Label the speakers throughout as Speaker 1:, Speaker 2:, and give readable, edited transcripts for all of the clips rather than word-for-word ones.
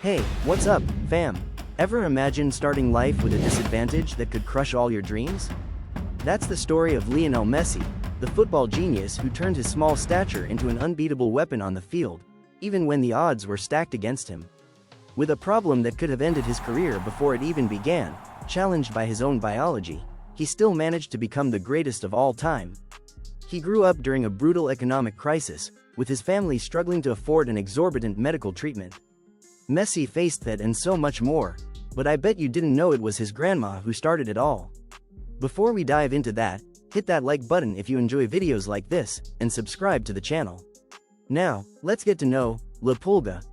Speaker 1: Hey, what's up, fam? Ever imagine starting life with a disadvantage that could crush all your dreams? That's the story of Lionel Messi, the football genius who turned his small stature into an unbeatable weapon on the field, even when the odds were stacked against him. With a problem that could have ended his career before it even began, challenged by his own biology, he still managed to become the greatest of all time. He grew up during a brutal economic crisis, with his family struggling to afford an exorbitant medical treatment. Messi faced that and so much more, but I bet you didn't know it was his grandma who started it all. Before we dive into that, hit that like button if you enjoy videos like this, and subscribe to the channel. Now, let's get to know La Pulga.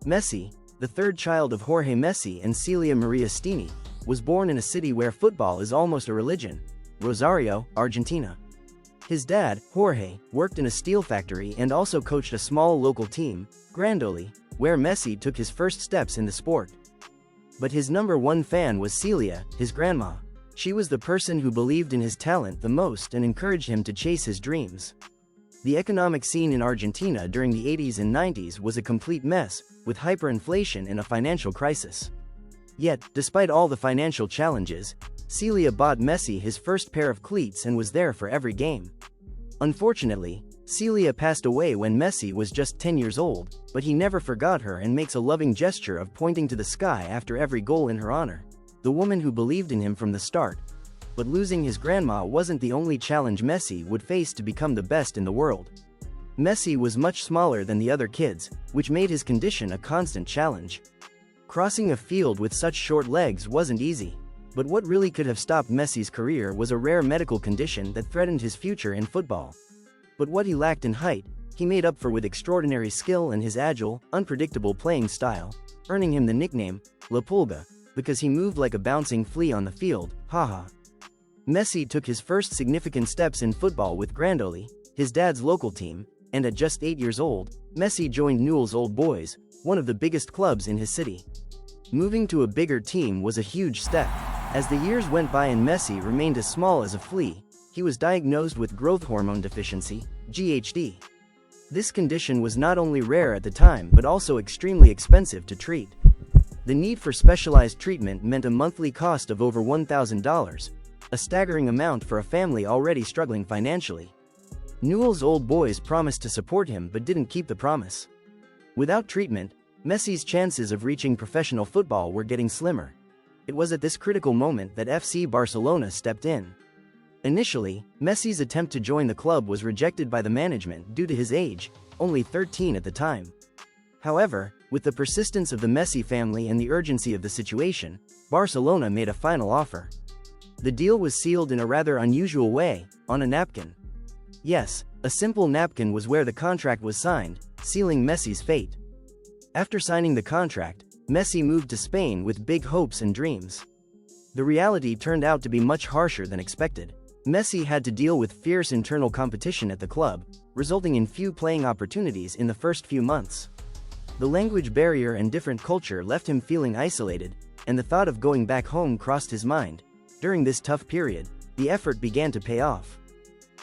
Speaker 1: Messi, the third child of Jorge Messi and Celia Maria Stini, was born in a city where football is almost a religion, Rosario, Argentina. His dad, Jorge, worked in a steel factory and also coached a small local team, Grandoli, where Messi took his first steps in the sport. But his number one fan was Celia, his grandma. She was the person who believed in his talent the most and encouraged him to chase his dreams. The economic scene in Argentina during the 80s and 90s was a complete mess, with hyperinflation and a financial crisis. Yet, despite all the financial challenges, Celia bought Messi his first pair of cleats and was there for every game. Unfortunately, Celia passed away when Messi was just 10 years old, but he never forgot her and makes a loving gesture of pointing to the sky after every goal in her honor. The woman who believed in him from the start. But losing his grandma wasn't the only challenge Messi would face to become the best in the world. Messi was much smaller than the other kids, which made his condition a constant challenge. Crossing a field with such short legs wasn't easy. But what really could have stopped Messi's career was a rare medical condition that threatened his future in football. But what he lacked in height, he made up for with extraordinary skill and his agile, unpredictable playing style, earning him the nickname, La Pulga, because he moved like a bouncing flea on the field, haha. Messi took his first significant steps in football with Grandoli, his dad's local team, and at just 8 years old, Messi joined Newell's Old Boys, one of the biggest clubs in his city. Moving to a bigger team was a huge step. As the years went by and Messi remained as small as a flea, he was diagnosed with growth hormone deficiency, GHD. This condition was not only rare at the time but also extremely expensive to treat. The need for specialized treatment meant a monthly cost of over $1,000, a staggering amount for a family already struggling financially. Newell's Old Boys promised to support him but didn't keep the promise. Without treatment, Messi's chances of reaching professional football were getting slimmer. It was at this critical moment that FC Barcelona stepped in. Initially, Messi's attempt to join the club was rejected by the management due to his age, only 13 at the time. However, with the persistence of the Messi family and the urgency of the situation, Barcelona made a final offer. The deal was sealed in a rather unusual way, on a napkin. Yes, a simple napkin was where the contract was signed, sealing Messi's fate. After signing the contract, Messi moved to Spain with big hopes and dreams. The reality turned out to be much harsher than expected. Messi had to deal with fierce internal competition at the club, resulting in few playing opportunities in the first few months. The language barrier and different culture left him feeling isolated, and the thought of going back home crossed his mind. During this tough period, the effort began to pay off.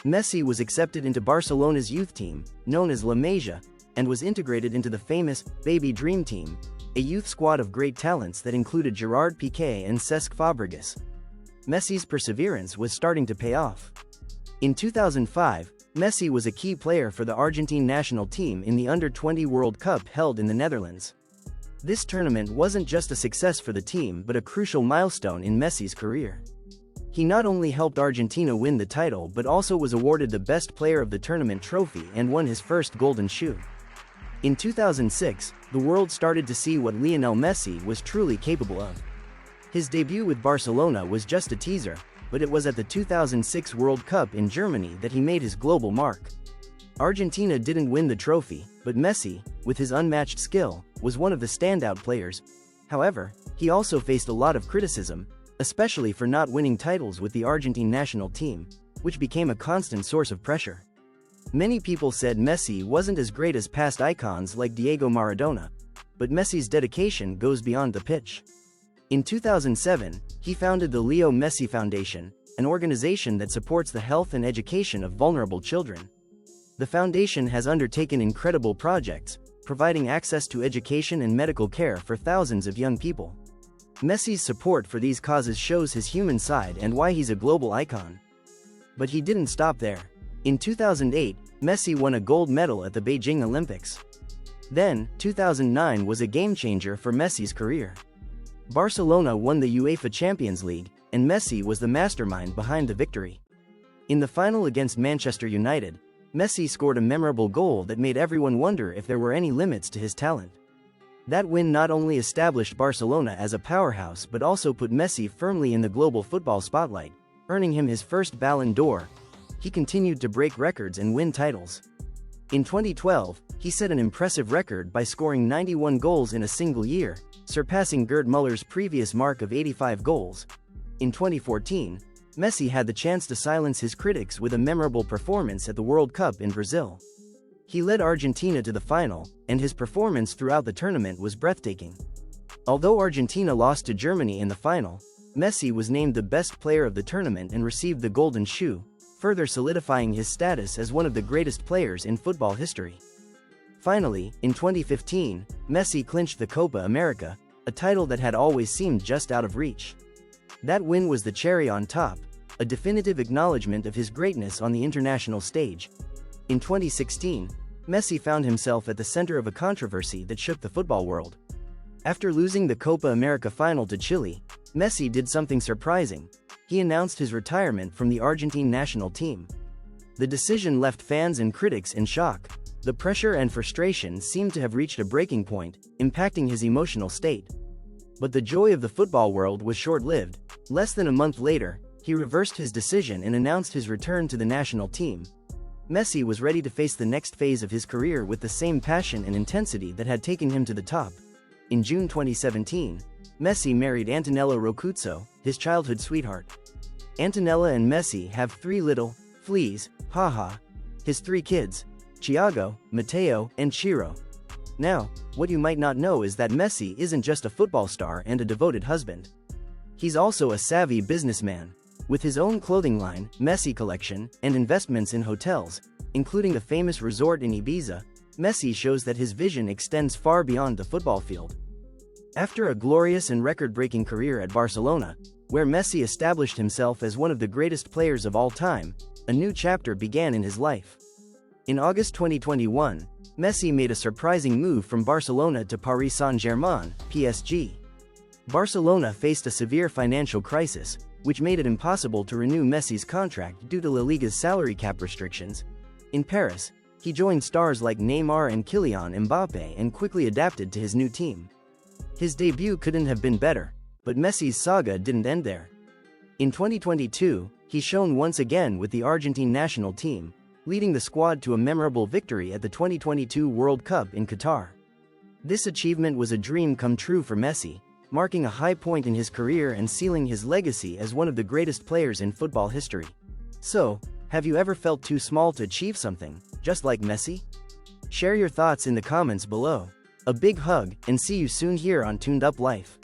Speaker 1: Messi was accepted into Barcelona's youth team, known as La Masia, and was integrated into the famous Baby Dream Team, a youth squad of great talents that included Gerard Piqué and Cesc Fabregas. Messi's perseverance was starting to pay off. In 2005, Messi was a key player for the Argentine national team in the Under-20 World Cup held in the Netherlands. This tournament wasn't just a success for the team but a crucial milestone in Messi's career. He not only helped Argentina win the title but also was awarded the Best Player of the Tournament trophy and won his first Golden Shoe. In 2006, the world started to see what Lionel Messi was truly capable of. His debut with Barcelona was just a teaser, but it was at the 2006 World Cup in Germany that he made his global mark. Argentina didn't win the trophy, but Messi, with his unmatched skill, was one of the standout players. However, he also faced a lot of criticism, especially for not winning titles with the Argentine national team, which became a constant source of pressure. Many people said Messi wasn't as great as past icons like Diego Maradona, but Messi's dedication goes beyond the pitch. In 2007, he founded the Leo Messi Foundation, an organization that supports the health and education of vulnerable children. The foundation has undertaken incredible projects, providing access to education and medical care for thousands of young people. Messi's support for these causes shows his human side and why he's a global icon. But he didn't stop there. In 2008, Messi won a gold medal at the Beijing Olympics. Then, 2009 was a game-changer for Messi's career. Barcelona won the UEFA Champions League, and Messi was the mastermind behind the victory. In the final against Manchester United, Messi scored a memorable goal that made everyone wonder if there were any limits to his talent. That win not only established Barcelona as a powerhouse but also put Messi firmly in the global football spotlight, earning him his first Ballon d'Or. He continued to break records and win titles. In 2012, he set an impressive record by scoring 91 goals in a single year, surpassing Gerd Muller's previous mark of 85 goals. In 2014, Messi had the chance to silence his critics with a memorable performance at the World Cup in Brazil. He led Argentina to the final, and his performance throughout the tournament was breathtaking. Although Argentina lost to Germany in the final, Messi was named the best player of the tournament and received the Golden Shoe, further solidifying his status as one of the greatest players in football history. Finally, in 2015, Messi clinched the Copa America, a title that had always seemed just out of reach. That win was the cherry on top, a definitive acknowledgement of his greatness on the international stage. In 2016, Messi found himself at the center of a controversy that shook the football world. After losing the Copa America final to Chile, Messi did something surprising. He announced his retirement from the Argentine national team. The decision left fans and critics in shock. The pressure and frustration seemed to have reached a breaking point, impacting his emotional state. But the joy of the football world was short-lived. Less than a month later, he reversed his decision and announced his return to the national team. Messi was ready to face the next phase of his career with the same passion and intensity that had taken him to the top. In June 2017, Messi married Antonella Roccuzzo, his childhood sweetheart. Antonella and Messi have 3 little fleas, haha. His 3 kids, Thiago, Matteo, and Ciro. Now, what you might not know is that Messi isn't just a football star and a devoted husband. He's also a savvy businessman. With his own clothing line, Messi Collection, and investments in hotels, including the famous resort in Ibiza, Messi shows that his vision extends far beyond the football field. After a glorious and record-breaking career at Barcelona, where Messi established himself as one of the greatest players of all time, a new chapter began in his life. In August 2021, Messi made a surprising move from Barcelona to Paris Saint-Germain, PSG. Barcelona faced a severe financial crisis, which made it impossible to renew Messi's contract due to La Liga's salary cap restrictions. In Paris, he joined stars like Neymar and Kylian Mbappé and quickly adapted to his new team. His debut couldn't have been better, but Messi's saga didn't end there. In 2022, he shone once again with the Argentine national team, leading the squad to a memorable victory at the 2022 World Cup in Qatar. This achievement was a dream come true for Messi, marking a high point in his career and sealing his legacy as one of the greatest players in football history. So, have you ever felt too small to achieve something, just like Messi? Share your thoughts in the comments below. A big hug, and see you soon here on Tuned Up Life.